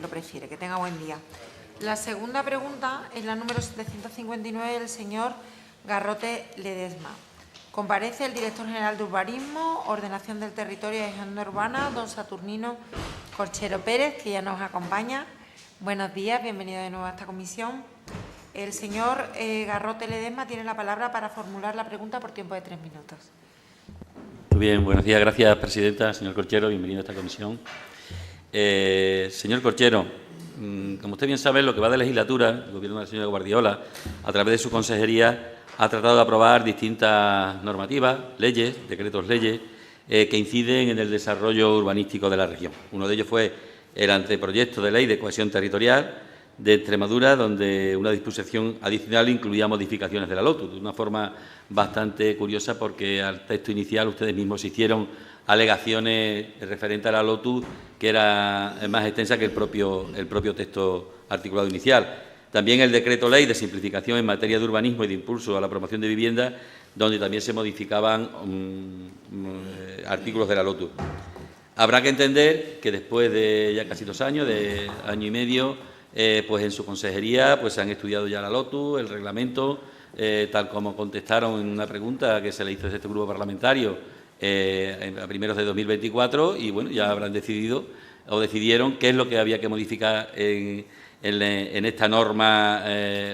Lo prefiere. Que tenga buen día. La segunda pregunta es la número 759 del señor Garrote Ledesma. Comparece el director general de Urbanismo, Ordenación del Territorio y Agenda Urbana, don Saturnino Corchero Pérez, que ya nos acompaña. Buenos días, bienvenido de nuevo a esta comisión. El señor Garrote Ledesma tiene la palabra para formular la pregunta por tiempo de 3 minutos. Muy bien, buenos días. Gracias, presidenta. Señor Corchero, bienvenido a esta comisión. Señor Corchero, como usted bien sabe, en lo que va de legislatura, el Gobierno de la señora Guardiola, a través de su consejería, ha tratado de aprobar distintas normativas, leyes, decretos leyes, que inciden en el desarrollo urbanístico de la región. Uno de ellos fue el anteproyecto de ley de cohesión territorial de Extremadura, donde una disposición adicional incluía modificaciones de la LOTU, de una forma bastante curiosa, porque al texto inicial ustedes mismos hicieron alegaciones referentes a la LOTU que era más extensa que el propio texto articulado inicial. También el decreto ley de simplificación en materia de urbanismo y de impulso a la promoción de vivienda, donde también se modificaban artículos de la LOTU. Habrá que entender que después de ya casi 2 años, de año y medio, pues en su consejería pues se han estudiado ya la LOTU, el reglamento, tal como contestaron en una pregunta que se le hizo desde este grupo parlamentario a primeros de 2024, y bueno, ya habrán decidido o decidieron qué es lo que había que modificar en esta norma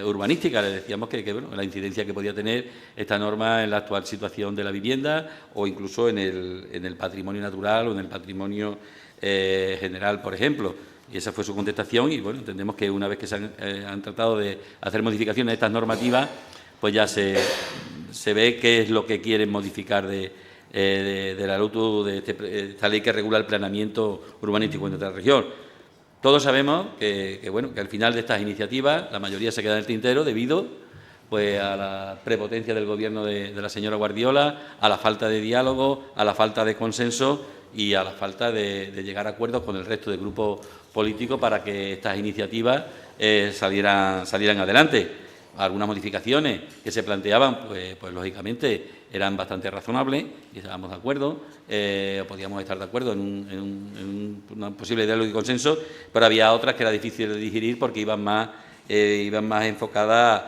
urbanística. Le decíamos que bueno, la incidencia que podía tener esta norma en la actual situación de la vivienda o incluso en el patrimonio natural o en el patrimonio general, por ejemplo. Y esa fue su contestación y, bueno, entendemos que una vez que se han tratado de hacer modificaciones de estas normativas, pues ya se ve qué es lo que quieren modificar de la LOTU, de esta ley que regula el planeamiento urbanístico en nuestra región. Todos sabemos que al final de estas iniciativas la mayoría se queda en el tintero debido pues, a la prepotencia del Gobierno de la señora Guardiola, a la falta de diálogo, a la falta de consenso y a la falta de llegar a acuerdos con el resto de grupos políticos para que estas iniciativas salieran adelante. Algunas modificaciones que se planteaban, pues lógicamente eran bastante razonables y estábamos de acuerdo, podíamos estar de acuerdo en un posible diálogo y consenso, pero había otras que era difícil de digerir porque iban más enfocadas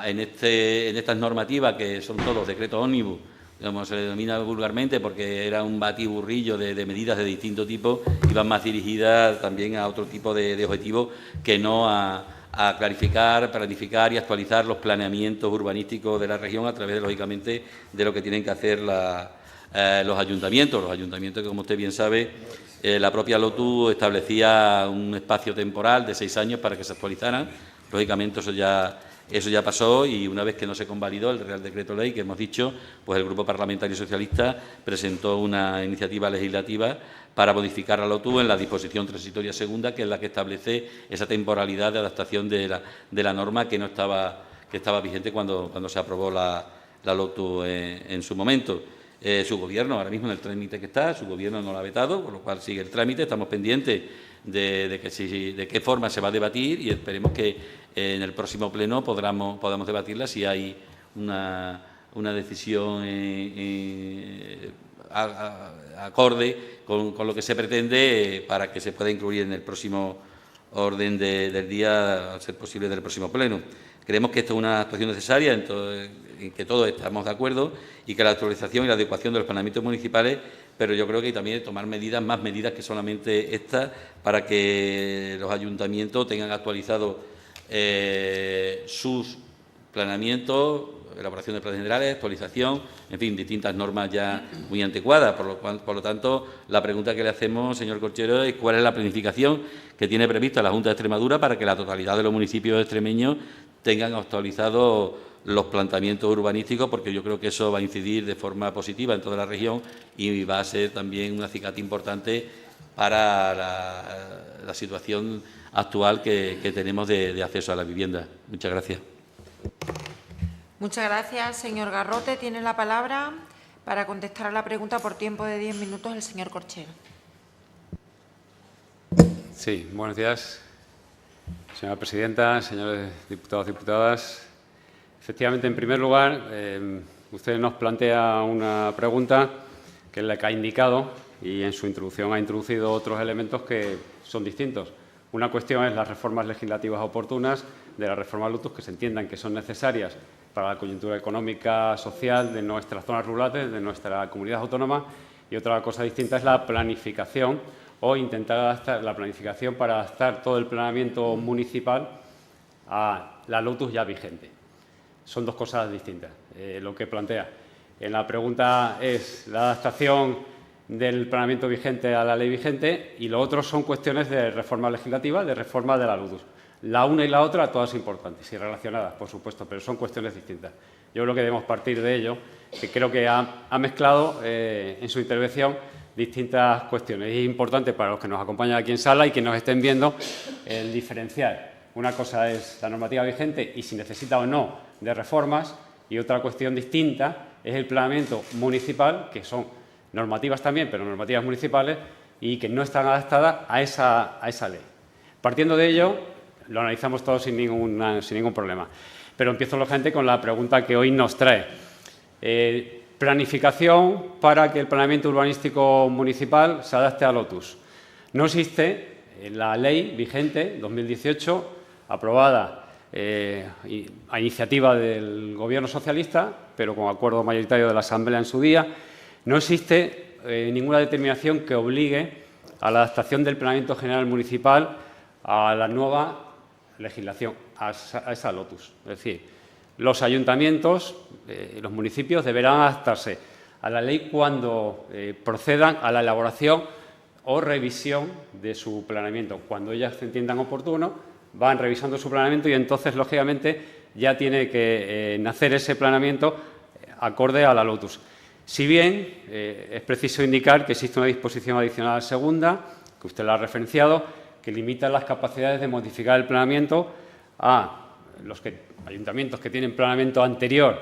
en estas normativas que son todos decretos ómnibus, como se le denomina vulgarmente, porque era un batiburrillo de medidas de distinto tipo, iban más dirigidas también a otro tipo de objetivos que no a clarificar, planificar y actualizar los planeamientos urbanísticos de la región a través, lógicamente, de lo que tienen que hacer los ayuntamientos. Los ayuntamientos, que, como usted bien sabe, la propia LOTU establecía un espacio temporal de 6 años para que se actualizaran. Lógicamente, eso ya pasó y una vez que no se convalidó el Real Decreto Ley, que hemos dicho, pues el Grupo Parlamentario Socialista presentó una iniciativa legislativa para modificar la LOTU en la disposición transitoria segunda, que es la que establece esa temporalidad de adaptación de la norma que estaba vigente cuando se aprobó la LOTU en su momento. Su Gobierno, ahora mismo en el trámite que está, su Gobierno no lo ha vetado, por lo cual sigue el trámite. Estamos pendientes de qué forma se va a debatir y esperemos que en el próximo pleno podamos debatirla si hay una decisión acorde con lo que se pretende para que se pueda incluir en el próximo orden del día, a ser posible, del próximo pleno. Creemos que esto es una actuación necesaria en que todos estamos de acuerdo y que la actualización y la adecuación de los planeamientos municipales, pero yo creo que también tomar más medidas que solamente estas, para que los ayuntamientos tengan actualizados sus planeamientos, elaboración de planes generales, actualización, en fin, distintas normas ya muy anticuadas. Por lo tanto, la pregunta que le hacemos, señor Corchero, es cuál es la planificación que tiene prevista la Junta de Extremadura para que la totalidad de los municipios extremeños tengan actualizados los planteamientos urbanísticos, porque yo creo que eso va a incidir de forma positiva en toda la región y va a ser también un acicate importante para la situación actual que tenemos de acceso a la vivienda. Muchas gracias. Muchas gracias, señor Garrote. Tiene la palabra para contestar a la pregunta por tiempo de 10 minutos el señor Corchero. Sí, buenos días, señora presidenta, señores diputados y diputadas. Efectivamente, en primer lugar, usted nos plantea una pregunta que es la que ha indicado y en su introducción ha introducido otros elementos que son distintos. Una cuestión es las reformas legislativas oportunas de la reforma Lotus que se entiendan que son necesarias para la coyuntura económica, social de nuestras zonas rurales, de nuestra comunidad autónoma, y otra cosa distinta es la planificación o intentar adaptar la planificación para adaptar todo el planeamiento municipal a la Lotus ya vigente. Son dos cosas distintas, lo que plantea. En la pregunta es la adaptación del planeamiento vigente a la ley vigente y lo otro son cuestiones de reforma legislativa, de reforma de la Lotus. La una y la otra, todas importantes y relacionadas, por supuesto, pero son cuestiones distintas. Yo creo que debemos partir de ello, que creo que ha mezclado en su intervención distintas cuestiones. Y es importante para los que nos acompañan aquí en sala y que nos estén viendo el diferenciar. Una cosa es la normativa vigente y si necesita o no de reformas, y otra cuestión distinta es el planeamiento municipal, que son normativas también, pero normativas municipales, y que no están adaptadas a esa ley. Partiendo de ello, lo analizamos todo sin ningún problema. Pero empiezo, lógicamente, con la pregunta que hoy nos trae. Planificación para que el planeamiento urbanístico municipal se adapte a Lotus. No existe en la ley vigente 2018, aprobada a iniciativa del Gobierno socialista, pero con acuerdo mayoritario de la Asamblea en su día, no existe ninguna determinación que obligue a la adaptación del planeamiento general municipal a la nueva legislación, a esa Lotus. Es decir, los ayuntamientos, los municipios deberán adaptarse a la ley cuando procedan a la elaboración o revisión de su planeamiento. Cuando ellas se entiendan oportuno, van revisando su planeamiento y entonces, lógicamente, ya tiene que nacer ese planeamiento acorde a la Lotus. Si bien es preciso indicar que existe una disposición adicional segunda, que usted la ha referenciado, que limita las capacidades de modificar el planeamiento a los ayuntamientos que tienen planeamiento anterior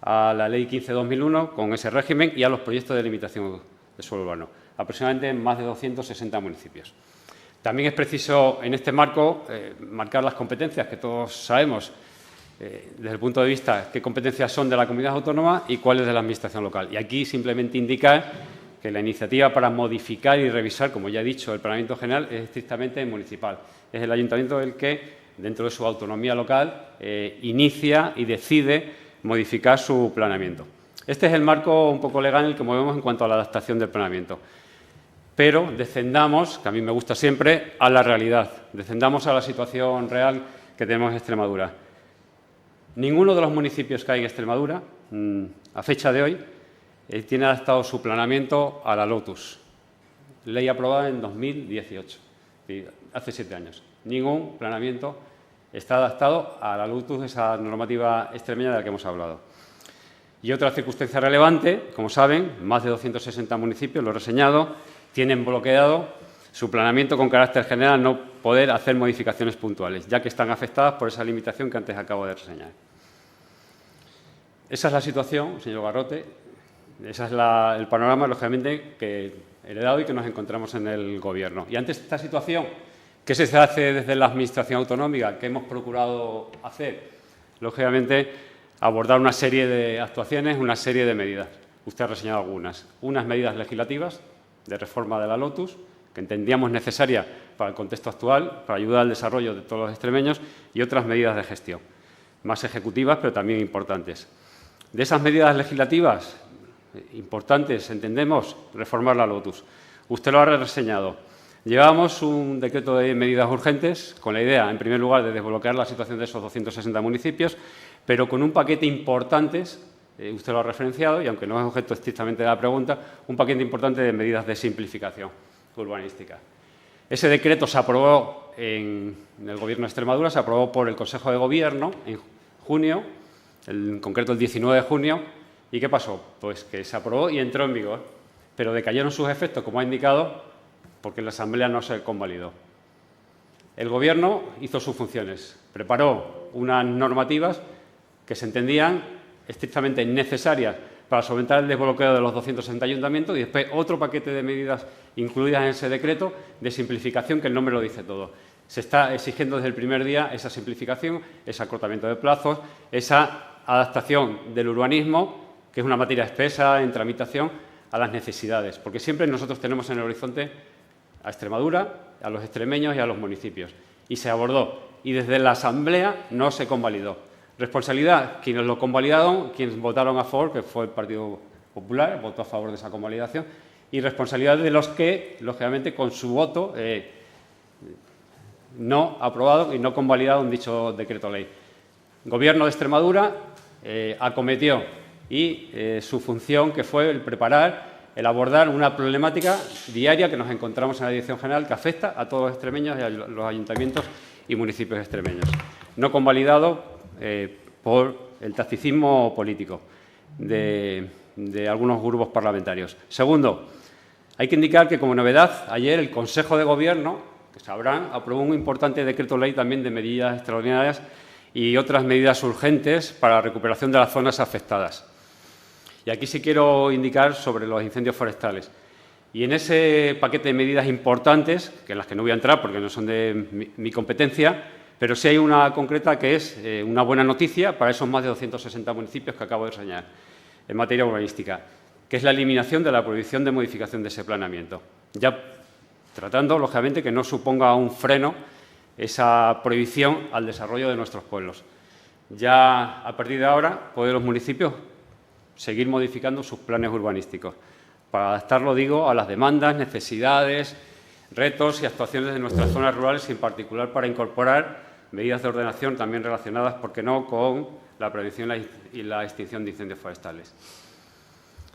a la Ley 15/2001, con ese régimen, y a los proyectos de limitación de suelo urbano, aproximadamente en más de 260 municipios. También es preciso, en este marco, marcar las competencias que todos sabemos, desde el punto de vista qué competencias son de la comunidad autónoma y cuáles de la Administración local. Y aquí simplemente indicar que la iniciativa para modificar y revisar, como ya he dicho, el planeamiento general es estrictamente municipal. Es el ayuntamiento el que, dentro de su autonomía local, inicia y decide modificar su planeamiento. Este es el marco un poco legal en el que movemos en cuanto a la adaptación del planeamiento. Pero descendamos, que a mí me gusta siempre, a la realidad. Descendamos a la situación real que tenemos en Extremadura. Ninguno de los municipios que hay en Extremadura, a fecha de hoy, tiene adaptado su planeamiento a la Lotus. Ley aprobada en 2018, hace 7 años. Ningún planeamiento está adaptado a la Lotus, esa normativa extremeña de la que hemos hablado. Y otra circunstancia relevante, como saben, más de 260 municipios, lo he reseñado, tienen bloqueado su planeamiento con carácter general, no poder hacer modificaciones puntuales, ya que están afectadas por esa limitación que antes acabo de reseñar. Esa es la situación, señor Garrote, ese es el panorama, lógicamente, que he heredado y que nos encontramos en el Gobierno. Y ante esta situación, ¿qué se hace desde la Administración autonómica? ¿Qué hemos procurado hacer? Lógicamente, abordar una serie de actuaciones, una serie de medidas. Usted ha reseñado algunas. Unas medidas legislativas de reforma de la Lotus, que entendíamos necesarias para el contexto actual, para ayudar al desarrollo de todos los extremeños, y otras medidas de gestión, más ejecutivas, pero también importantes. De esas medidas legislativas importantes, entendemos, reformar la Lotus. Usted lo ha reseñado. Llevamos un decreto de medidas urgentes con la idea, en primer lugar, de desbloquear la situación de esos 260 municipios, pero con un paquete importantes, usted lo ha referenciado, y aunque no es objeto estrictamente de la pregunta, un paquete importante de medidas de simplificación urbanística. Ese decreto se aprobó en el Gobierno de Extremadura, se aprobó por el Consejo de Gobierno en junio, en concreto el 19 de junio. ¿Y qué pasó? Pues que se aprobó y entró en vigor, pero decayeron sus efectos, como ha indicado, porque en la Asamblea no se convalidó. El Gobierno hizo sus funciones, preparó unas normativas que se entendían estrictamente necesarias para solventar el desbloqueo de los 260 ayuntamientos y después otro paquete de medidas incluidas en ese decreto de simplificación, que el nombre lo dice todo. Se está exigiendo desde el primer día esa simplificación, ese acortamiento de plazos, esa adaptación del urbanismo, que es una materia espesa en tramitación, a las necesidades, porque siempre nosotros tenemos en el horizonte a Extremadura, a los extremeños y a los municipios. Y se abordó. Y desde la Asamblea no se convalidó. Responsabilidad, quienes lo convalidaron, quienes votaron a favor, que fue el Partido Popular, votó a favor de esa convalidación, y responsabilidad de los que, lógicamente, con su voto no aprobaron y no convalidaron dicho decreto ley. El Gobierno de Extremadura acometió y su función, que fue el preparar, el abordar una problemática diaria que nos encontramos en la Dirección General, que afecta a todos los extremeños y a los ayuntamientos y municipios extremeños. No convalidado por el tacticismo político de algunos grupos parlamentarios. Segundo, hay que indicar que, como novedad, ayer el Consejo de Gobierno, que sabrán, aprobó un importante decreto ley también de medidas extraordinarias y otras medidas urgentes para la recuperación de las zonas afectadas. Y aquí sí quiero indicar sobre los incendios forestales. Y en ese paquete de medidas importantes, que en las que no voy a entrar porque no son de mi competencia, pero sí hay una concreta que es una buena noticia para esos más de 260 municipios que acabo de reseñar en materia urbanística, que es la eliminación de la prohibición de modificación de ese planeamiento. Ya tratando, lógicamente, que no suponga un freno esa prohibición al desarrollo de nuestros pueblos. Ya a partir de ahora pueden los municipios seguir modificando sus planes urbanísticos para adaptarlo, digo, a las demandas, necesidades, retos y actuaciones de nuestras zonas rurales, y en particular para incorporar medidas de ordenación también relacionadas, ¿por qué no?, con la prevención y la extinción de incendios forestales.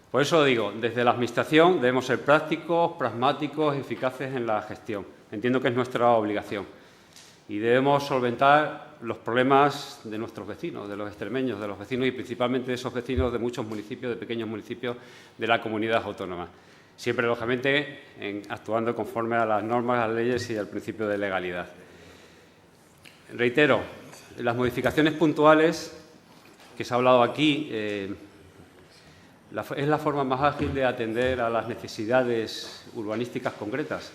Por eso digo, desde la Administración debemos ser prácticos, pragmáticos, eficaces en la gestión. Entiendo que es nuestra obligación. Y debemos solventar los problemas de nuestros vecinos, de los extremeños, de los vecinos y principalmente de esos vecinos de muchos municipios, de pequeños municipios de la comunidad autónoma. Siempre, lógicamente, actuando conforme a las normas, a las leyes y al principio de legalidad. Reitero, las modificaciones puntuales que se ha hablado aquí es la forma más ágil de atender a las necesidades urbanísticas concretas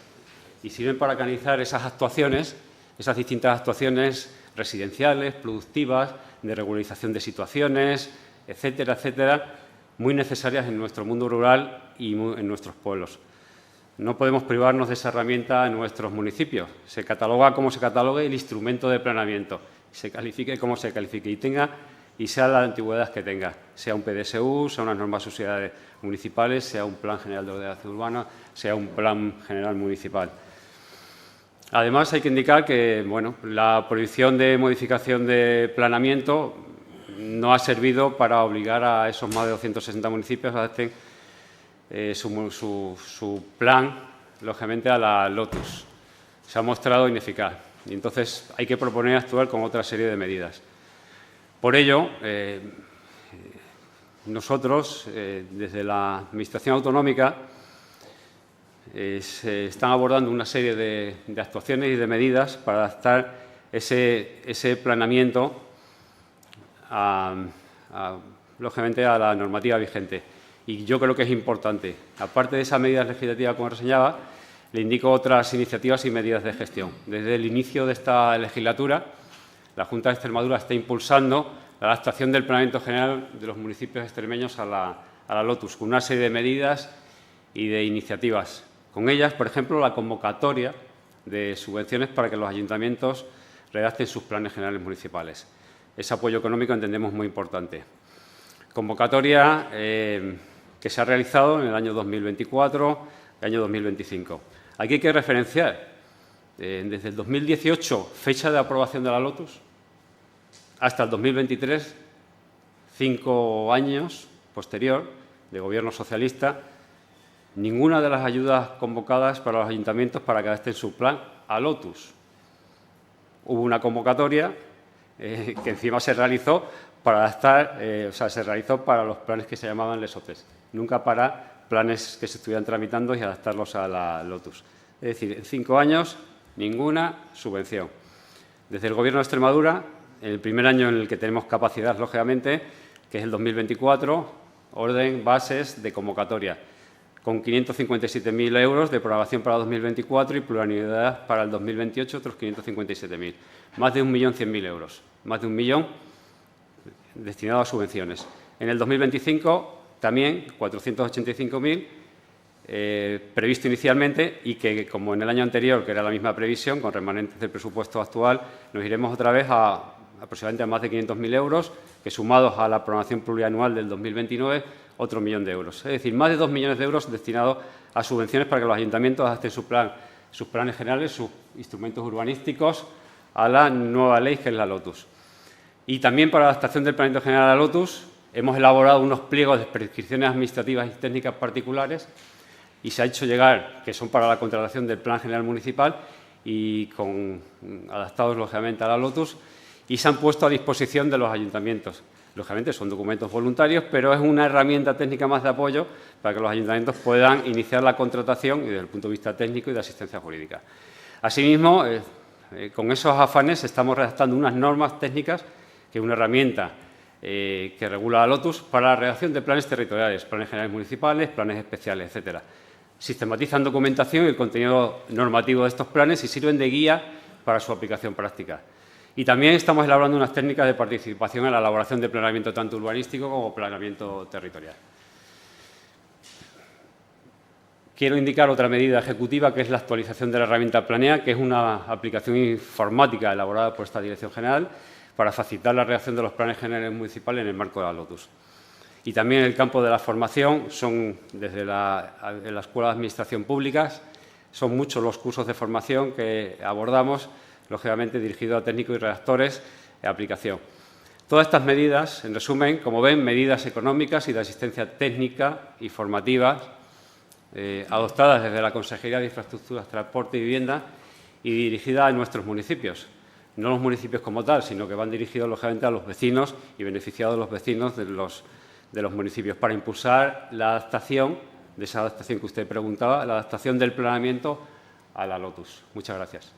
y sirven para canalizar esas actuaciones, esas distintas actuaciones residenciales, productivas, de regularización de situaciones, etcétera, etcétera, muy necesarias en nuestro mundo rural y en nuestros pueblos. No podemos privarnos de esa herramienta en nuestros municipios. Se cataloga como se catalogue el instrumento de planeamiento, se califique como se califique y sea la antigüedad que tenga, sea un PDSU, sea unas normas de sociedades municipales, sea un plan general de ordenación urbana, sea un plan general municipal. Además, hay que indicar que la prohibición de modificación de planeamiento no ha servido para obligar a esos más de 260 municipios a adaptar su plan, lógicamente, a la LOTUS. Se ha mostrado ineficaz y entonces hay que proponer actuar con otra serie de medidas. Por ello, nosotros, desde la Administración autonómica, se están abordando una serie de actuaciones y de medidas para adaptar ese planeamiento, lógicamente, a la normativa vigente. Y yo creo que es importante. Aparte de esas medidas legislativas, como reseñaba, le indico otras iniciativas y medidas de gestión. Desde el inicio de esta legislatura, la Junta de Extremadura está impulsando la adaptación del planeamiento general de los municipios extremeños a la LOTUS, con una serie de medidas y de iniciativas. Con ellas, por ejemplo, la convocatoria de subvenciones para que los ayuntamientos redacten sus planes generales municipales. Ese apoyo económico entendemos muy importante. Convocatoria que se ha realizado en el año 2024 y el año 2025. Aquí hay que referenciar, desde el 2018, fecha de aprobación de la LOTUS, hasta el 2023, 5 años posterior, de Gobierno socialista, ninguna de las ayudas convocadas para los ayuntamientos para que adapten su plan a LOTUS. Hubo una convocatoria que encima se realizó para adaptar, se realizó para los planes que se llamaban LESOTES, nunca para planes que se estuvieran tramitando y adaptarlos a la LOTUS. Es decir, en 5 años, ninguna subvención. Desde el Gobierno de Extremadura, en el primer año en el que tenemos capacidad, lógicamente, que es el 2024, orden, bases de convocatoria, con 557.000 euros de programación para 2024 y plurianualidad para el 2028, otros 557.000. Más de 1.100.000 euros, más de 1 millón destinados a subvenciones. En el 2025, también 485.000 previsto inicialmente y que, como en el año anterior, que era la misma previsión, con remanentes del presupuesto actual, nos iremos otra vez a aproximadamente a más de 500.000 euros, que sumados a la programación plurianual del 2029, otro 1 millón de euros. Es decir, más de 2 millones de euros destinados a subvenciones para que los ayuntamientos adapten sus planes generales, sus instrumentos urbanísticos a la nueva ley que es la LOTUS. Y también para la adaptación del planeamiento general a la LOTUS hemos elaborado unos pliegos de prescripciones administrativas y técnicas particulares y se ha hecho llegar, que son para la contratación del Plan General Municipal y adaptados, lógicamente, a la LOTUS, y se han puesto a disposición de los ayuntamientos. Lógicamente, son documentos voluntarios, pero es una herramienta técnica más de apoyo para que los ayuntamientos puedan iniciar la contratación y desde el punto de vista técnico y de asistencia jurídica. Asimismo, con esos afanes estamos redactando unas normas técnicas, que es una herramienta que regula la LOTUS, para la redacción de planes territoriales, planes generales municipales, planes especiales, etcétera. Sistematizan documentación y el contenido normativo de estos planes y sirven de guía para su aplicación práctica. Y también estamos elaborando unas técnicas de participación en la elaboración de planeamiento tanto urbanístico como planeamiento territorial. Quiero indicar otra medida ejecutiva, que es la actualización de la herramienta Planea, que es una aplicación informática elaborada por esta Dirección General para facilitar la redacción de los planes generales municipales en el marco de la LOTUS. Y también en el campo de la formación, desde la Escuela de Administración Pública, son muchos los cursos de formación que abordamos, lógicamente dirigidos a técnicos y redactores de aplicación. Todas estas medidas, en resumen, como ven, medidas económicas y de asistencia técnica y formativa adoptadas desde la Consejería de Infraestructuras, Transporte y Vivienda y dirigidas a nuestros municipios. No los municipios como tal, sino que van dirigidos, lógicamente, a los vecinos y beneficiados los vecinos de los municipios para impulsar la adaptación, de esa adaptación que usted preguntaba, la adaptación del planeamiento a la LOTUS. Muchas gracias.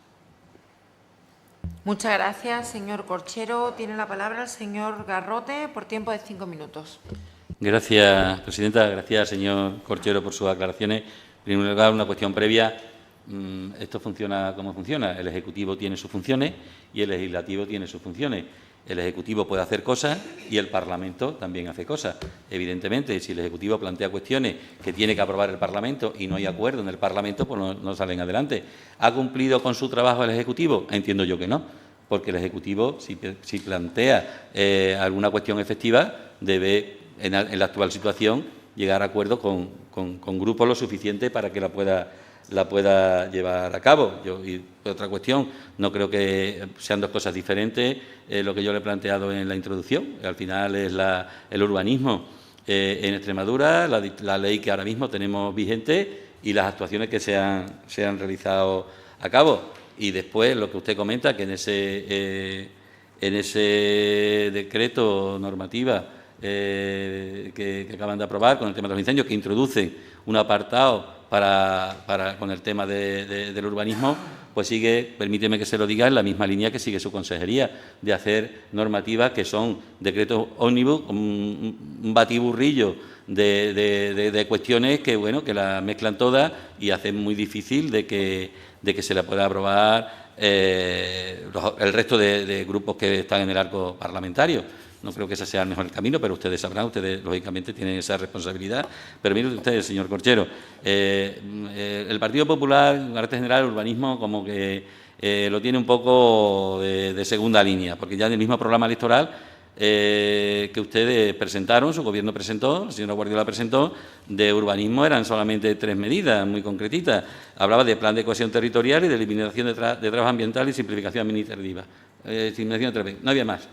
Muchas gracias, señor Corchero. Tiene la palabra el señor Garrote por tiempo de 5 minutos. Gracias, presidenta. Gracias, señor Corchero, por sus aclaraciones. En primer lugar, una cuestión previa. Esto funciona como funciona. El Ejecutivo tiene sus funciones y el Legislativo tiene sus funciones. El Ejecutivo puede hacer cosas y el Parlamento también hace cosas. Evidentemente, si el Ejecutivo plantea cuestiones que tiene que aprobar el Parlamento y no hay acuerdo en el Parlamento, pues no salen adelante. ¿Ha cumplido con su trabajo el Ejecutivo? Entiendo yo que no, porque el Ejecutivo, si plantea alguna cuestión efectiva, debe, en la actual situación, llegar a acuerdo con grupos lo suficiente para que la pueda llevar a cabo. Y otra cuestión, no creo que sean dos cosas diferentes, lo que yo le he planteado en la introducción. Al final es el urbanismo en Extremadura, la ley que ahora mismo tenemos vigente y las actuaciones que se han realizado a cabo. Y después lo que usted comenta, que en ese decreto normativa que acaban de aprobar con el tema de los incendios, que introducen un apartado con el tema del urbanismo, pues sigue, permíteme que se lo diga, en la misma línea que sigue su consejería, de hacer normativas que son decretos ómnibus, un batiburrillo de cuestiones que, bueno, que las mezclan todas y hacen muy difícil de que se la pueda aprobar el resto de grupos que están en el arco parlamentario. No creo que ese sea el mejor camino, pero ustedes sabrán, ustedes lógicamente tienen esa responsabilidad. Pero miren ustedes, señor Corchero, el Partido Popular, en carácter general, el urbanismo como que lo tiene un poco de segunda línea, porque ya en el mismo programa electoral que ustedes presentaron, su gobierno presentó, la señora Guardiola presentó, de urbanismo eran solamente 3 medidas muy concretitas. Hablaba de plan de cohesión territorial y de eliminación de trabas ambientales y simplificación administrativa. No había más.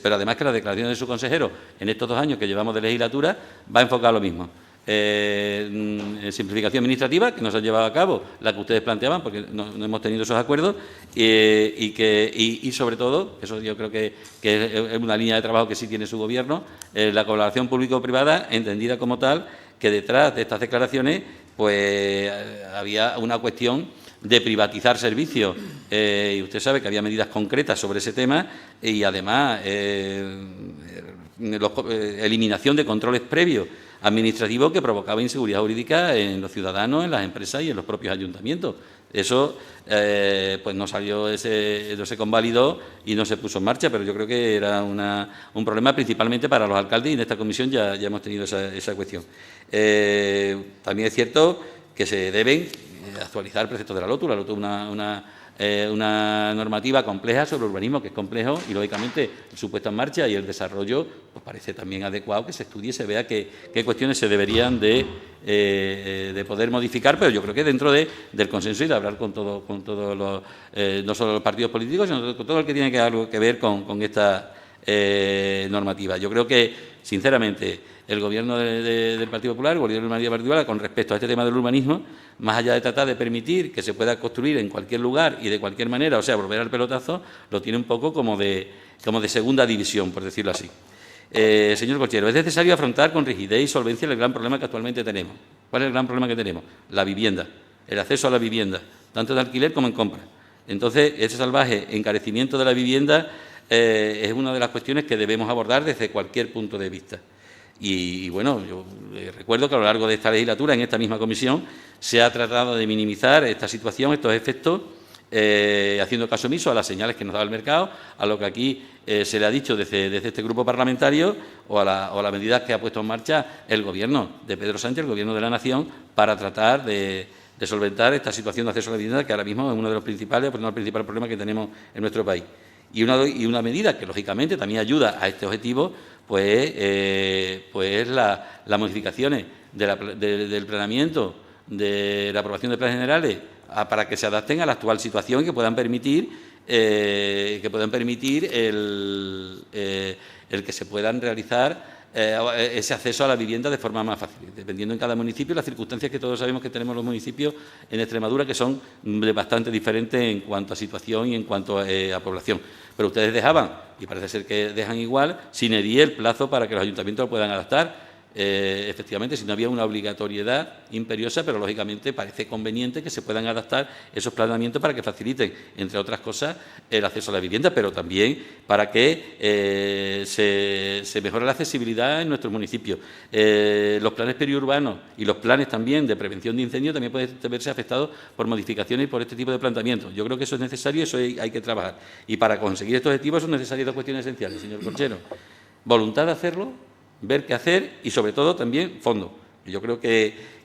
Pero además que la declaración de su consejero en estos 2 años que llevamos de legislatura va a enfocar lo mismo. Simplificación administrativa, que no se ha llevado a cabo, la que ustedes planteaban, porque no hemos tenido esos acuerdos, y sobre todo, eso yo creo que es una línea de trabajo que sí tiene su gobierno, la colaboración público-privada, entendida como tal, que detrás de estas declaraciones pues había una cuestión de privatizar servicios. Y usted sabe que había medidas concretas sobre ese tema y, además, eliminación de controles previos administrativos que provocaba inseguridad jurídica en los ciudadanos, en las empresas y en los propios ayuntamientos. Eso pues no se convalidó y no se puso en marcha, pero yo creo que era un problema principalmente para los alcaldes, y en esta comisión ya hemos tenido esa cuestión. También es cierto que se deben actualizar preceptos de la LOTU. La LOTU es una normativa compleja sobre urbanismo, que es complejo, y lógicamente su puesta en marcha y el desarrollo pues parece también adecuado que se estudie y se vea qué cuestiones se deberían de poder modificar, pero yo creo que dentro del consenso y de hablar con todos los, no solo los partidos políticos, sino con todo el que tiene algo que ver con esta normativa. Yo creo que, sinceramente, el Gobierno del Partido Popular, el Gobierno del Partido Popular, con respecto a este tema del urbanismo, más allá de tratar de permitir que se pueda construir en cualquier lugar y de cualquier manera, o sea, volver al pelotazo, lo tiene un poco como de segunda división, por decirlo así. Señor Corchero, es necesario afrontar con rigidez y solvencia el gran problema que actualmente tenemos. ¿Cuál es el gran problema que tenemos? La vivienda, el acceso a la vivienda, tanto de alquiler como en compra. Entonces, ese salvaje encarecimiento de la vivienda es una de las cuestiones que debemos abordar desde cualquier punto de vista. Y bueno, yo recuerdo que a lo largo de esta legislatura, en esta misma comisión, se ha tratado de minimizar esta situación, estos efectos, haciendo caso omiso a las señales que nos daba el mercado, a lo que aquí se le ha dicho desde este grupo parlamentario, o a las medidas que ha puesto en marcha el Gobierno de Pedro Sánchez, el Gobierno de la Nación, para tratar de solventar esta situación de acceso a la vivienda, que ahora mismo es uno de los principales, pero no el principal problema que tenemos en nuestro país. Y una medida que, lógicamente, también ayuda a este objetivo, pues las modificaciones del planeamiento, de la aprobación de planes generales, para que se adapten a la actual situación y que puedan permitir el que se puedan realizar ese acceso a la vivienda de forma más fácil, dependiendo en cada municipio las circunstancias que todos sabemos que tenemos los municipios en Extremadura, que son bastante diferentes en cuanto a situación y en cuanto a población. Pero ustedes dejaban, y parece ser que dejan igual, sin herir el plazo para que los ayuntamientos lo puedan adaptar. Efectivamente, si no había una obligatoriedad imperiosa, pero lógicamente parece conveniente que se puedan adaptar esos planeamientos para que faciliten, entre otras cosas, el acceso a la vivienda, pero también para que se mejore la accesibilidad en nuestros municipios. Los planes periurbanos y los planes también de prevención de incendios también pueden verse afectados por modificaciones y por este tipo de planteamientos. Yo creo que eso es necesario y eso hay que trabajar. Y para conseguir estos objetivos son necesarias dos cuestiones esenciales, señor Corchero: voluntad de hacerlo, ver qué hacer y, sobre todo, también fondo. Yo creo que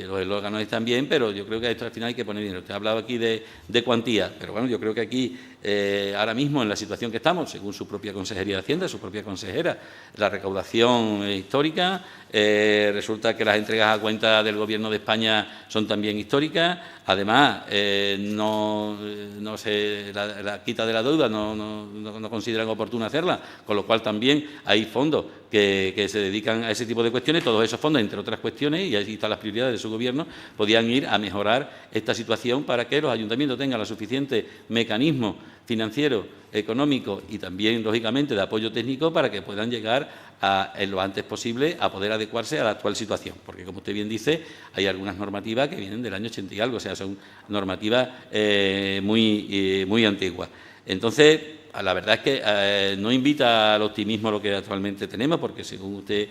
los órganos están bien, pero yo creo que a esto al final hay que poner dinero. Usted ha hablado aquí de cuantía, pero bueno, yo creo que aquí, ahora mismo, en la situación que estamos, según su propia Consejería de Hacienda, su propia consejera, la recaudación histórica, resulta que las entregas a cuenta del Gobierno de España son también históricas. Además, la quita de la deuda no consideran oportuna hacerla, con lo cual también hay fondos que se dedican a ese tipo de cuestiones. Todos esos fondos, entre otras cuestiones, y ahí están las prioridades de su Gobierno, podían ir a mejorar esta situación para que los ayuntamientos tengan los suficientes mecanismos financieros, económicos y también, lógicamente, de apoyo técnico para que puedan llegar en lo antes posible a poder adecuarse a la actual situación. Porque, como usted bien dice, hay algunas normativas que vienen del año 80 y algo, o sea, son normativas muy antiguas. Entonces, la verdad es que no invita al optimismo lo que actualmente tenemos, porque, según usted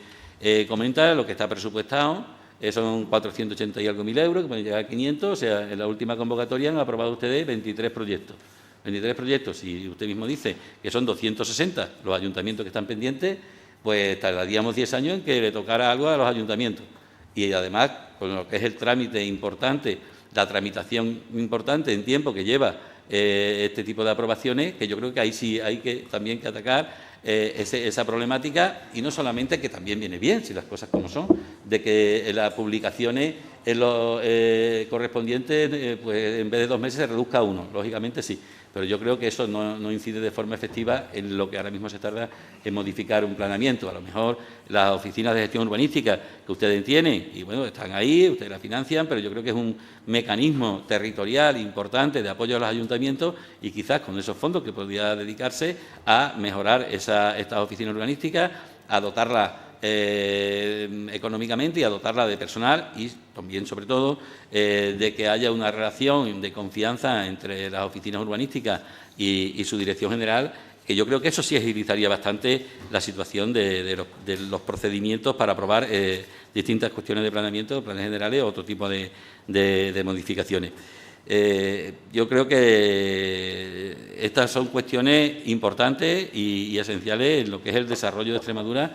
comenta, lo que está presupuestado son 480 y algo mil euros, que pueden llegar a 500, o sea, en la última convocatoria han aprobado ustedes 23 proyectos. 23 proyectos, si usted mismo dice que son 260 los ayuntamientos que están pendientes, pues tardaríamos 10 años en que le tocara algo a los ayuntamientos. Y además, con lo que es el trámite importante, la tramitación importante en tiempo que lleva este tipo de aprobaciones, que yo creo que ahí sí hay que también que atacar esa problemática, y no solamente, que también viene bien, si las cosas como son, de que las publicaciones en los correspondientes, pues en vez de 2 meses se reduzca a 1, lógicamente sí, pero yo creo que eso no incide de forma efectiva en lo que ahora mismo se tarda en modificar un planeamiento. A lo mejor las oficinas de gestión urbanística que ustedes tienen, y bueno, están ahí, ustedes las financian, pero yo creo que es un mecanismo territorial importante de apoyo a los ayuntamientos, y quizás con esos fondos que podría dedicarse a mejorar estas oficinas urbanísticas, a dotarlas económicamente y a dotarla de personal, y también, sobre todo, de que haya una relación de confianza entre las oficinas urbanísticas y su dirección general, que yo creo que eso sí agilizaría bastante la situación de los procedimientos para aprobar distintas cuestiones de planeamiento, planes generales o otro tipo de modificaciones. Yo creo que estas son cuestiones importantes y esenciales en lo que es el desarrollo de Extremadura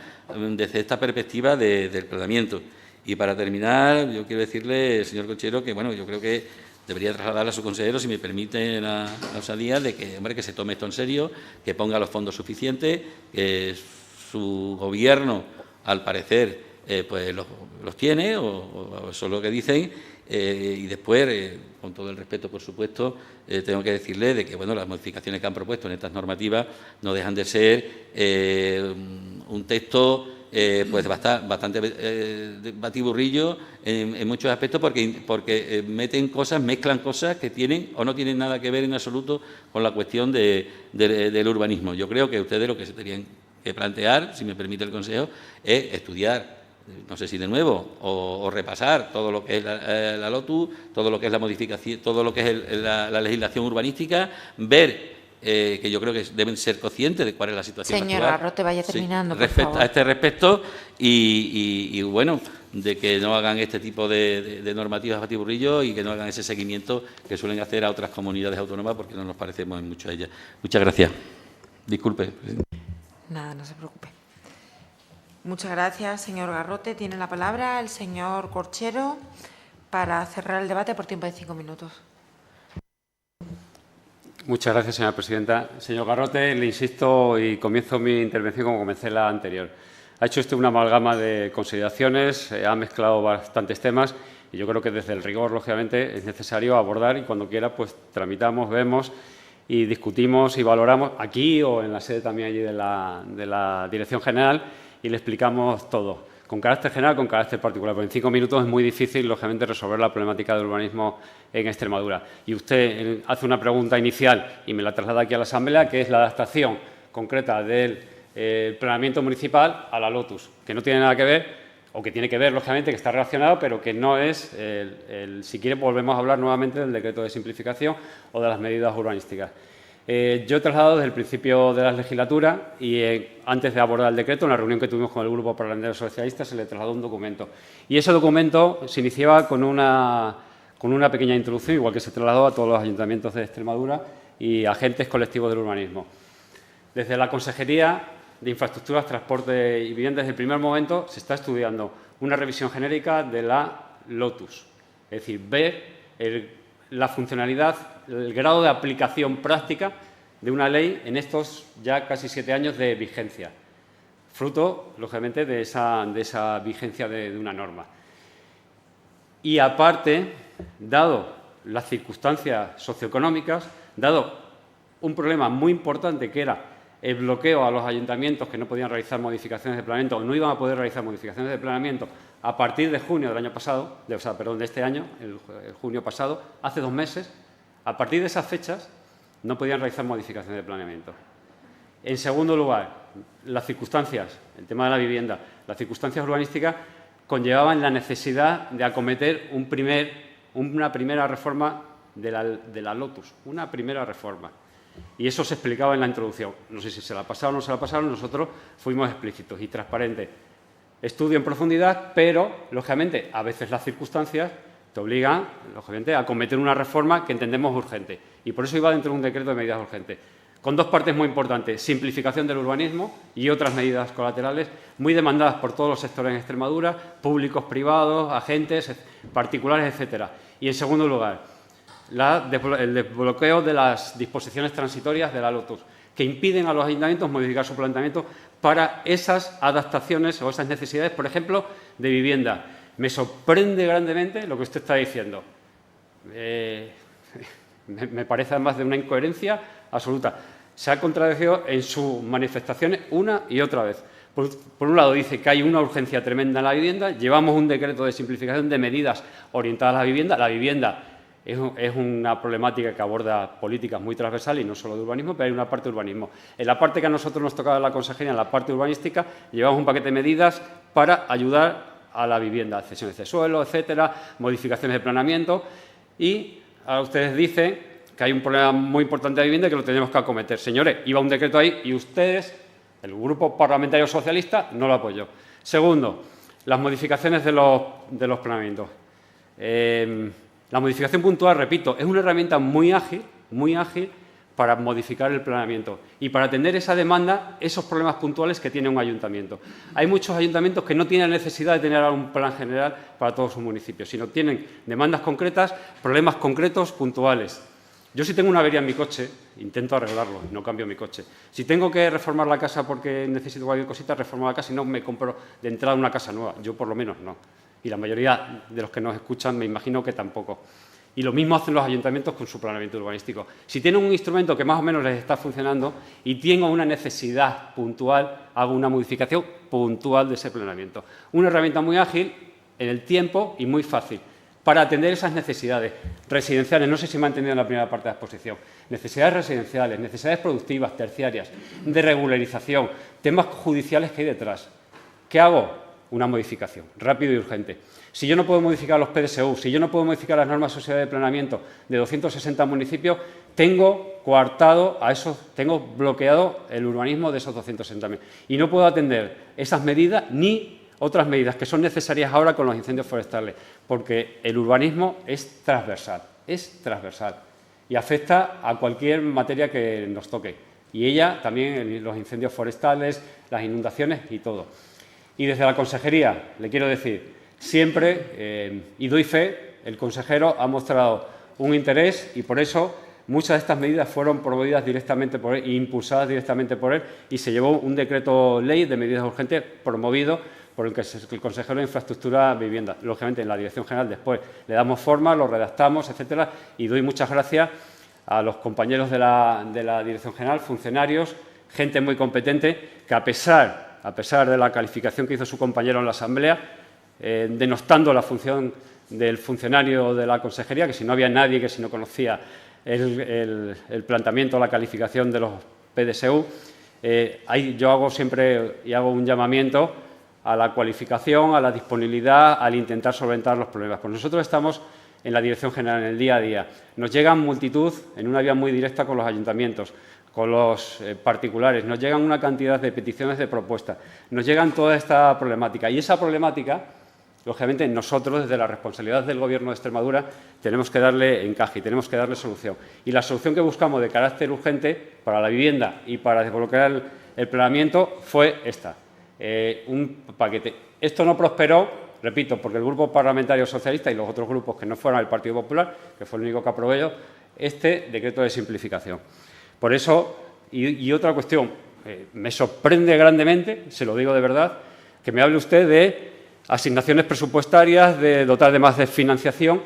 desde esta perspectiva del planeamiento. Y para terminar, yo quiero decirle, señor Conchero, que bueno, yo creo que debería trasladarle a su consejero, si me permite la osadía, de que, hombre, que se tome esto en serio, que ponga los fondos suficientes, que su gobierno, al parecer, pues los tiene, o eso es lo que dicen, y después, con todo el respeto, por supuesto, tengo que decirle de que, bueno, las modificaciones que han propuesto en estas normativas no dejan de ser un texto pues bastante batiburrillo en muchos aspectos, porque meten cosas, mezclan cosas que tienen o no tienen nada que ver en absoluto con la cuestión del urbanismo. Yo creo que ustedes lo que se tenían que plantear, si me permite el consejo, es estudiar, no sé si de nuevo, o repasar todo lo que es la LOTU, todo lo que es la modificación, todo lo que es la legislación urbanística, ver que yo creo que deben ser conscientes de cuál es la situación Señor actual. Garrote, vaya terminando, Sí, por favor. a este respecto y bueno, de que no hagan este tipo de normativas batiburrillos y que no hagan ese seguimiento que suelen hacer a otras comunidades autónomas, porque no nos parecemos en mucho a ellas. Muchas gracias. Disculpe. Nada, no se preocupe. Muchas gracias, señor Garrote. Tiene la palabra el señor Corchero para cerrar el debate por tiempo de 5 minutos. Muchas gracias, señora presidenta. Señor Garrote, le insisto y comienzo mi intervención como comencé la anterior. Ha hecho usted una amalgama de consideraciones, ha mezclado bastantes temas y yo creo que desde el rigor, lógicamente, es necesario abordar y cuando quiera, pues tramitamos, vemos y discutimos y valoramos aquí o en la sede también allí de la Dirección General y le explicamos todo, con carácter general, con carácter particular. Porque en 5 minutos es muy difícil, lógicamente, resolver la problemática del urbanismo en Extremadura. Y usted hace una pregunta inicial y me la traslada aquí a la Asamblea, que es la adaptación concreta del planeamiento municipal a la LOTUS, que no tiene nada que ver, o que tiene que ver, lógicamente, que está relacionado, pero que no es, si quiere, volvemos a hablar nuevamente del decreto de simplificación o de las medidas urbanísticas. Yo he trasladado desde el principio de la legislatura y antes de abordar el decreto, en la reunión que tuvimos con el Grupo Parlamentario Socialista, se le trasladó un documento. Y ese documento se iniciaba con una pequeña introducción, igual que se trasladó a todos los ayuntamientos de Extremadura y agentes colectivos del urbanismo. Desde la Consejería de Infraestructuras, Transporte y Vivienda, desde el primer momento se está estudiando una revisión genérica de la LOTUS, es decir, ver la funcionalidad, el grado de aplicación práctica de una ley en estos ya casi 7 años de vigencia, fruto, lógicamente, de esa vigencia de una norma. Y aparte, dado las circunstancias socioeconómicas, dado un problema muy importante que era el bloqueo a los ayuntamientos que no podían realizar modificaciones de planeamiento o no iban a poder realizar modificaciones de planeamiento a partir de junio del año pasado, de este año, el junio pasado, hace 2 meses, a partir de esas fechas no podían realizar modificaciones de planeamiento. En segundo lugar, las circunstancias, el tema de la vivienda, las circunstancias urbanísticas conllevaban la necesidad de acometer una primera reforma de la LOTUS, una primera reforma. Y eso se explicaba en la introducción. No sé si se la pasaron o no se la pasaron, nosotros fuimos explícitos y transparentes. Estudio en profundidad, pero, lógicamente, a veces las circunstancias te obligan, lógicamente, a acometer una reforma que entendemos urgente. Y por eso iba dentro de un decreto de medidas urgentes, con 2 partes muy importantes: simplificación del urbanismo y otras medidas colaterales muy demandadas por todos los sectores en Extremadura, públicos, privados, agentes, particulares, etcétera. Y, en segundo lugar, el desbloqueo de las disposiciones transitorias de la LOTUS, que impiden a los ayuntamientos modificar su planteamiento para esas adaptaciones o esas necesidades, por ejemplo, de vivienda. Me sorprende grandemente lo que usted está diciendo. Me parece además de una incoherencia absoluta. Se ha contradicho en sus manifestaciones una y otra vez. Por un lado, dice que hay una urgencia tremenda en la vivienda. Llevamos un decreto de simplificación de medidas orientadas a la vivienda. La vivienda es una problemática que aborda políticas muy transversales y no solo de urbanismo, pero hay una parte de urbanismo. En la parte que a nosotros nos tocaba la consejería, en la parte urbanística, llevamos un paquete de medidas para ayudar a la vivienda, cesiones de suelo, etcétera, modificaciones de planeamiento. Y ahora ustedes dicen, que hay un problema muy importante de vivienda y que lo tenemos que acometer. Señores, iba un decreto ahí y ustedes, el Grupo Parlamentario Socialista, no lo apoyó. Segundo, las modificaciones de los planeamientos. La modificación puntual, repito, es una herramienta muy ágil para modificar el planeamiento y para atender esa demanda, esos problemas puntuales que tiene un ayuntamiento. Hay muchos ayuntamientos que no tienen necesidad de tener un plan general para todos sus municipios, sino tienen demandas concretas, problemas concretos, puntuales. Yo si tengo una avería en mi coche, intento arreglarlo, no cambio mi coche. Si tengo que reformar la casa porque necesito cualquier cosita, reformo la casa y no me compro de entrada una casa nueva. Yo por lo menos no. Y la mayoría de los que nos escuchan me imagino que tampoco. Y lo mismo hacen los ayuntamientos con su planeamiento urbanístico. Si tienen un instrumento que más o menos les está funcionando y tengo una necesidad puntual, hago una modificación puntual de ese planeamiento. Una herramienta muy ágil en el tiempo y muy fácil para atender esas necesidades residenciales. No sé si me han entendido en la primera parte de la exposición. Necesidades residenciales, necesidades productivas, terciarias, de regularización, temas judiciales que hay detrás. ¿Qué hago? Una modificación, rápido y urgente. Si yo no puedo modificar los PDSU, si yo no puedo modificar las normas sociales de planeamiento de 260 municipios, tengo coartado a esos, tengo bloqueado el urbanismo de esos 260.000. Y no puedo atender esas medidas ni otras medidas que son necesarias ahora con los incendios forestales, porque el urbanismo es transversal y afecta a cualquier materia que nos toque. Y ella también, los incendios forestales, las inundaciones y todo. Y desde la consejería, le quiero decir, siempre, y doy fe, el consejero ha mostrado un interés y por eso muchas de estas medidas fueron promovidas directamente por él e impulsadas directamente por él y se llevó un decreto ley de medidas urgentes promovido por el consejero de Infraestructura y Vivienda. Lógicamente, en la Dirección General después le damos forma, lo redactamos, etcétera, y doy muchas gracias a los compañeros de la Dirección General, funcionarios, gente muy competente, que a pesar de la calificación que hizo su compañero en la Asamblea, denostando la función del funcionario de la consejería, que si no había nadie que si no conocía el planteamiento, la calificación de los PDSU, yo hago siempre y hago un llamamiento a la cualificación, a la disponibilidad, al intentar solventar los problemas. Pues nosotros estamos en la Dirección General, en el día a día. Nos llegan multitud, en una vía muy directa con los ayuntamientos, con los particulares, nos llegan una cantidad de peticiones de propuestas, nos llegan toda esta problemática. Y esa problemática, lógicamente, nosotros, desde la responsabilidad del Gobierno de Extremadura, tenemos que darle encaje y tenemos que darle solución. Y la solución que buscamos de carácter urgente para la vivienda y para desbloquear el planeamiento fue esta, un paquete. Esto no prosperó, repito, porque el Grupo Parlamentario Socialista y los otros grupos que no fueron el Partido Popular, que fue el único que aprobó este decreto de simplificación. Por eso, y otra cuestión, me sorprende grandemente, se lo digo de verdad, que me hable usted de asignaciones presupuestarias, de dotar de más de financiación,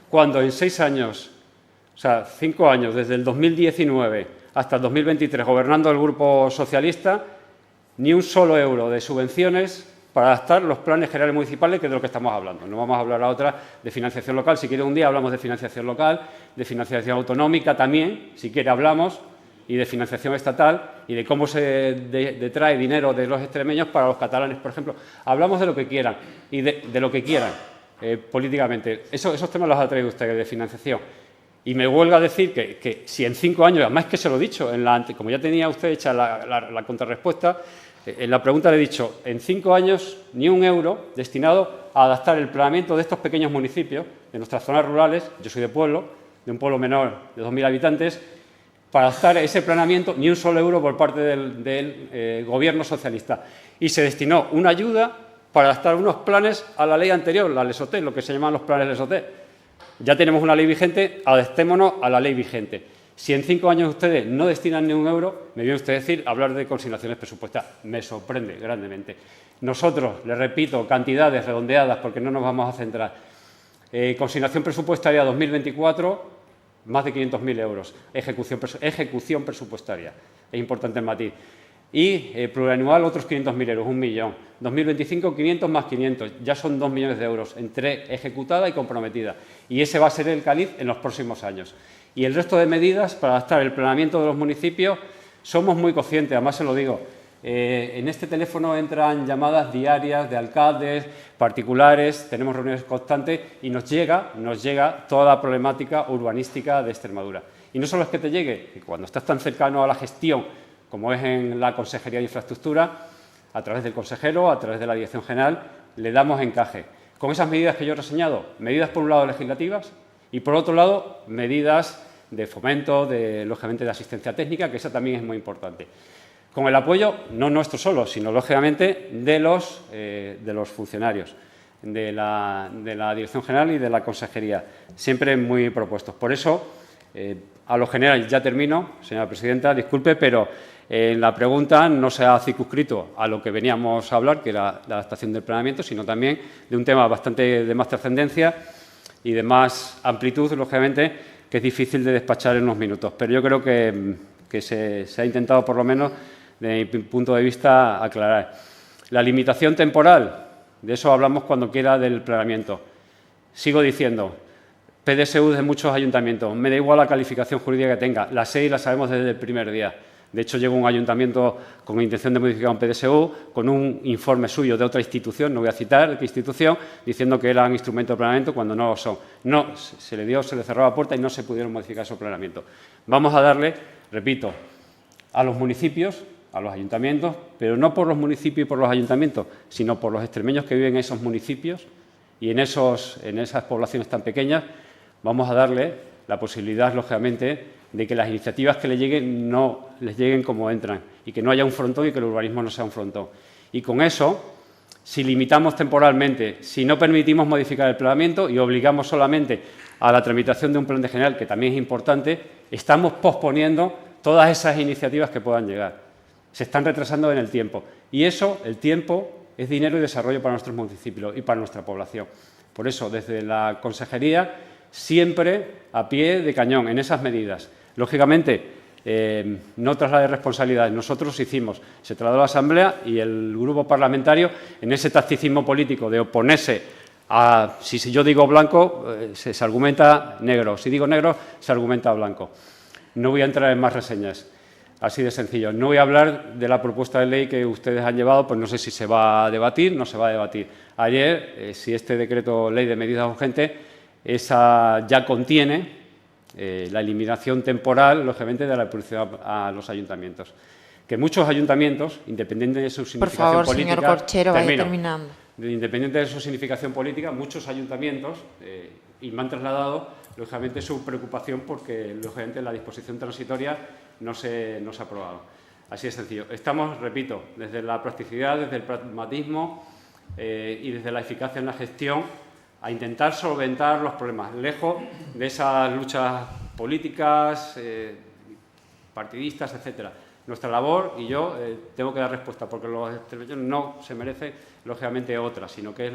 cuando en 6 años, o sea, 5 años, desde el 2019 hasta el 2023, gobernando el Grupo Socialista, ni un solo euro de subvenciones para adaptar los planes generales municipales, que es de lo que estamos hablando. No vamos a hablar ahora de financiación local. Si quiere un día hablamos de financiación local, de financiación autonómica también, si quiere hablamos, y de financiación estatal y de cómo se detrae dinero de los extremeños para los catalanes, por ejemplo. Hablamos de lo que quieran y de lo que quieran políticamente. Esos temas los ha traído usted de financiación. Y me huelga decir que si en 5 años, además que se lo he dicho, como ya tenía usted hecha la contrarrespuesta, en la pregunta le he dicho, en 5 años ni un euro destinado a adaptar el planeamiento de estos pequeños municipios, de nuestras zonas rurales, yo soy de un pueblo menor de 2.000 habitantes, para adaptar ese planeamiento, ni un solo euro por parte del Gobierno socialista. Y se destinó una ayuda para adaptar unos planes a la ley anterior, la Lesoté, lo que se llaman los planes Lesoté. Ya tenemos una ley vigente, adaptémonos a la ley vigente. Si en 5 años ustedes no destinan ni un euro, me viene usted a decir, hablar de consignaciones presupuestarias. Me sorprende grandemente. Nosotros, les repito, cantidades redondeadas, porque no nos vamos a centrar. Consignación presupuestaria 2024, más de 500.000 euros. Ejecución presupuestaria. Es importante el matiz. Y plurianual, otros 500.000 euros, 1 millón. 2025, 500 más 500. Ya son 2 millones de euros entre ejecutada y comprometida. Y ese va a ser el caliz en los próximos años. Y el resto de medidas para adaptar el planeamiento de los municipios, somos muy conscientes, además se lo digo. En este teléfono entran llamadas diarias de alcaldes, particulares, tenemos reuniones constantes y nos llega toda la problemática urbanística de Extremadura. Y no solo es que te llegue, que cuando estás tan cercano a la gestión, como es en la Consejería de Infraestructura, a través del consejero, a través de la Dirección General, le damos encaje. Con esas medidas que yo he reseñado, medidas por un lado legislativas y por otro lado medidas de fomento, lógicamente de asistencia técnica, que esa también es muy importante. Con el apoyo, no nuestro solo, sino lógicamente de los funcionarios de la Dirección General y de la Consejería, siempre muy propuestos. Por eso, a lo general, ya termino, señora presidenta, disculpe, pero en la pregunta no se ha circunscrito a lo que veníamos a hablar, que era la adaptación del planeamiento, sino también de un tema bastante de más trascendencia y de más amplitud, lógicamente, que es difícil de despachar en unos minutos. Pero yo creo que se ha intentado, por lo menos, desde mi punto de vista, aclarar. La limitación temporal, de eso hablamos cuando quiera del planeamiento. Sigo diciendo, PDSU de muchos ayuntamientos, me da igual la calificación jurídica que tenga, la SEI la sabemos desde el primer día. De hecho, llegó un ayuntamiento con intención de modificar un PDSU, con un informe suyo de otra institución, no voy a citar qué institución, diciendo que eran instrumentos de planeamiento cuando no lo son. No, se le cerró la puerta y no se pudieron modificar esos planeamientos. Vamos a darle, repito, a los municipios, a los ayuntamientos, pero no por los municipios y por los ayuntamientos, sino por los extremeños que viven en esos municipios y en esas poblaciones tan pequeñas, vamos a darle la posibilidad, lógicamente, de que las iniciativas que le lleguen no les lleguen como entran y que no haya un frontón y que el urbanismo no sea un frontón. Y con eso, si limitamos temporalmente, si no permitimos modificar el planeamiento y obligamos solamente a la tramitación de un plan de general, que también es importante, estamos posponiendo todas esas iniciativas que puedan llegar. Se están retrasando en el tiempo. Y eso, el tiempo, es dinero y desarrollo para nuestros municipios y para nuestra población. Por eso, desde la Consejería, siempre a pie de cañón en esas medidas. Lógicamente, no traslade responsabilidades. Nosotros hicimos, se trasladó a la Asamblea y el grupo parlamentario, en ese tacticismo político de oponerse a, si yo digo blanco, se argumenta negro. Si digo negro, se argumenta blanco. No voy a entrar en más reseñas. Así de sencillo. No voy a hablar de la propuesta de ley que ustedes han llevado, pues no sé si se va a debatir, no se va a debatir. Ayer, si este decreto ley de medidas urgentes, esa ya contiene la eliminación temporal, lógicamente, de la publicidad a los ayuntamientos. Que muchos ayuntamientos, independientemente de su significación política... Por favor, señor Corchero, vaya terminando. Independiente de su significación política, muchos ayuntamientos, y me han trasladado, lógicamente, su preocupación porque, lógicamente, la disposición transitoria no se ha aprobado. Así de sencillo. Estamos, repito, desde la practicidad, desde el pragmatismo y desde la eficacia en la gestión, a intentar solventar los problemas, lejos de esas luchas políticas, partidistas, etcétera. Nuestra labor, y yo tengo que dar respuesta, porque los extremeños no se merecen, lógicamente, otra, sino que es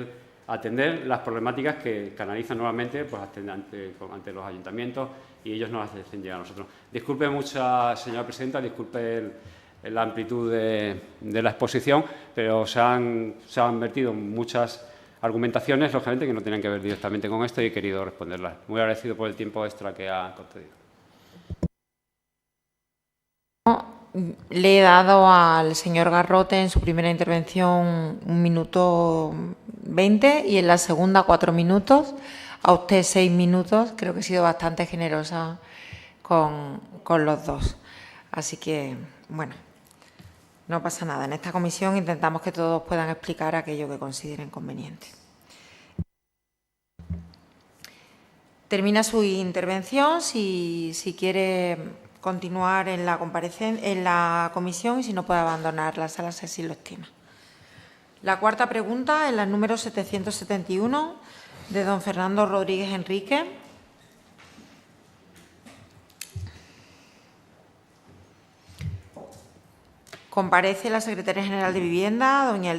atender las problemáticas que canalizan nuevamente pues, ante los ayuntamientos y ellos nos hacen llegar a nosotros. Disculpe mucho, señora presidenta, disculpe la amplitud de la exposición, pero se han vertido muchas argumentaciones, lógicamente, que no tenían que ver directamente con esto y he querido responderlas. Muy agradecido por el tiempo extra que ha concedido. Le he dado al señor Garrote en su primera intervención 1 minuto 20 y en la segunda 4 minutos. A usted 6 minutos. Creo que he sido bastante generosa con los dos. Así que, bueno, no pasa nada. En esta comisión intentamos que todos puedan explicar aquello que consideren conveniente. Termina su intervención. Si quiere continuar en la comisión y si no puede abandonar la sala, si así lo estima. La cuarta pregunta es la número 771 de don Fernando Rodríguez Enrique. Comparece la secretaria general de Vivienda, doña